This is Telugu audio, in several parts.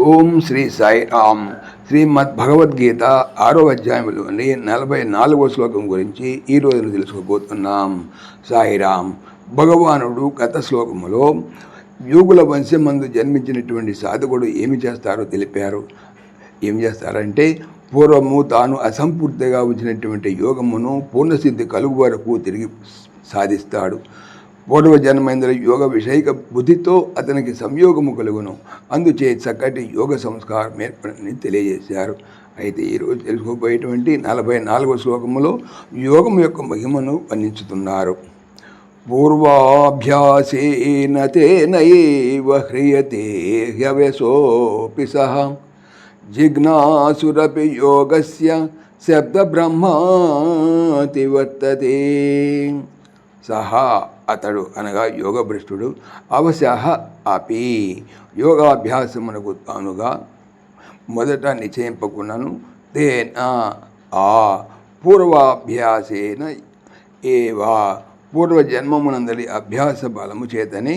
ఓం శ్రీ సాయి రామ్. శ్రీమద్ భగవద్గీత 6వ అధ్యాయంలోని 44వ శ్లోకం గురించి ఈ రోజున తెలుసుకోబోతున్నాం. సాయిరామ్. భగవానుడు గత శ్లోకములో యోగుల వంశమందు జన్మించినటువంటి సాధకుడు ఏమి చేస్తారో తెలిపారు. ఏమి చేస్తారంటే పూర్వము తాను అసంపూర్తిగా వచ్చినటువంటి యోగమును పూర్ణసిద్ధి కలుగు వరకు తిరిగి సాధిస్తాడు. పూర్వజన్మేంద్ర యోగ విషయిక బుద్ధితో అతనికి సంయోగము కలుగును. అందుచే చక్కటి యోగ సంస్కారం ఏర్పడని తెలియజేశారు. అయితే ఈరోజు తెలుసుకోబోయేటువంటి 44వ శ్లోకములో యోగం యొక్క మహిమను వర్ణించుతున్నారు. పూర్వాభ్యాసేన తేనైవ హ్రియతే హ్యవసోపి సహ జిజ్ఞాసురపి యోగస్య శబ్ద బ్రహ్మాతి వర్తతే. సహా అతడు అనగా యోగభ్రష్టుడు, అవశః అపి యోగాభ్యాసమునకు తానుగా మొదట నిశ్చయింపకున్నను తేన ఆ పూర్వాభ్యాసేన ఏవా పూర్వజన్మమునందలి అభ్యాస బలము చేతనే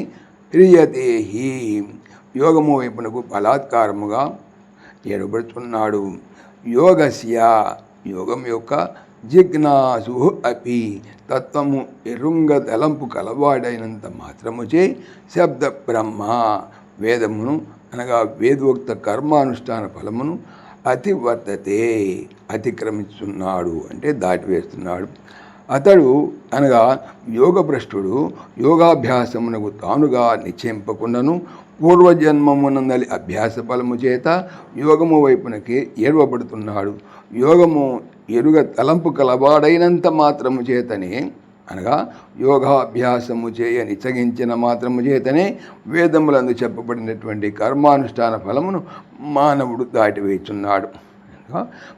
హ్రియతే హి యోగము వైపునకు బలాత్కారముగా ఏర్పడుతున్నాడు. యోగస్య యోగం యొక్క జిజ్ఞాసు అపి తత్వము ఎరుంగ తలంపు కలవాడైనంత మాత్రముచే శబ్ద బ్రహ్మ వేదమును అనగా వేదోక్త కర్మానుష్ఠాన ఫలమును అతివర్తతే అతిక్రమిస్తున్నాడు, అంటే దాటివేస్తున్నాడు. అతడు అనగా యోగభ్రష్టుడు యోగాభ్యాసమునకు తానుగా నిశ్చయింపకుండాను పూర్వజన్మమునందలి అభ్యాస ఫలము చేత యోగము వైపునకి ఏర్వబడుతున్నాడు. యోగము ఎరుగ తలంపు కలవాడైనంత మాత్రము చేతనే అనగా యోగాభ్యాసము చేయ నిశ్చయించిన మాత్రము చేతనే వేదములందు చెప్పబడినటువంటి కర్మానుష్ఠాన ఫలమును మానవుడు దాటివేస్తున్నాడు.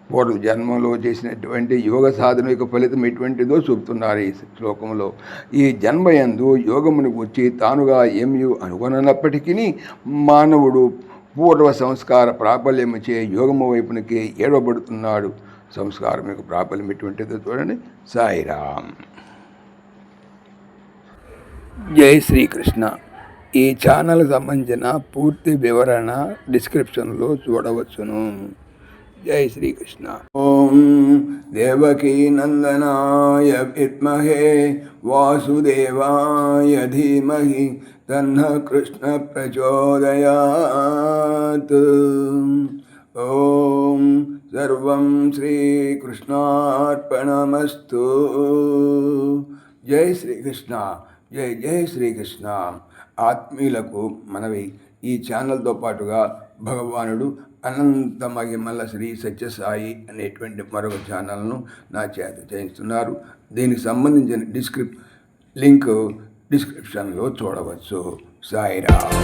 పూర్వ జన్మలో చేసినటువంటి యోగ సాధన యొక్క ఫలితం ఎటువంటిదో చూపుతున్నారు ఈ శ్లోకంలో. ఈ జన్మయందు యోగమును గురించి తానుగా ఏమీ అనుకున్నప్పటికీ మానవుడు పూర్వ సంస్కార ప్రాబల్యము చే యోగము వైపునికి ఏడవబడుతున్నాడు. సంస్కారం యొక్క ప్రాబల్యం ఎటువంటిదో చూడండి. సాయిరామ్. జై శ్రీకృష్ణ. ఈ ఛానల్ సంబంధించిన పూర్తి వివరణ డిస్క్రిప్షన్లో చూడవచ్చును. జై శ్రీకృష్ణ. ఓం దేవకీ నందనాయ విద్మహే వాసుదేవాయ ధీమహి తన్న కృష్ణ ప్రచోదయాత్. ఓం సర్వం శ్రీకృష్ణార్పణమస్తు. జై శ్రీకృష్ణ. జై జై శ్రీకృష్ణ. ఆత్మీయులకు మనవి, ఈ ఛానల్తో పాటుగా భగవానుడు అనంత మహిమల శ్రీ సత్యసాయి అనేటువంటి మరొక ఛానల్ను నా చేత చేయిస్తున్నారు. దీనికి సంబంధించిన లింక్ డిస్క్రిప్షన్లో చూడవచ్చు. సాయిరామ్.